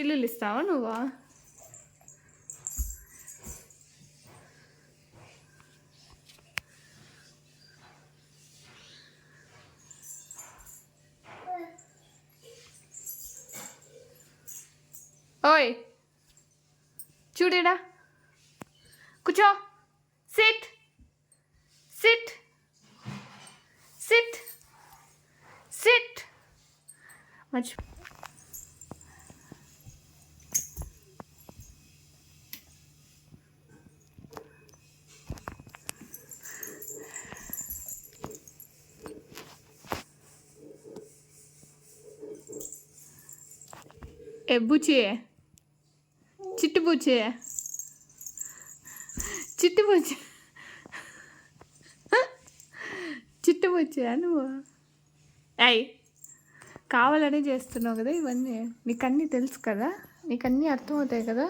ఇల్లు ఇస్తావా నువ్వా? ఓయ్ చూడేడా, కూర్చో. SIT SIT SIT SIT. మర్చి బుచ్చి, చిట్టు బుచ్చి, చిట్టు బుచ్చి, చిట్టు బుచ్చియా నువ్వు? అయ్ కావాలనే చేస్తున్నావు కదా ఇవన్నీ. నీకన్నీ తెలుసు కదా, నీకన్నీ అర్థమవుతాయి కదా.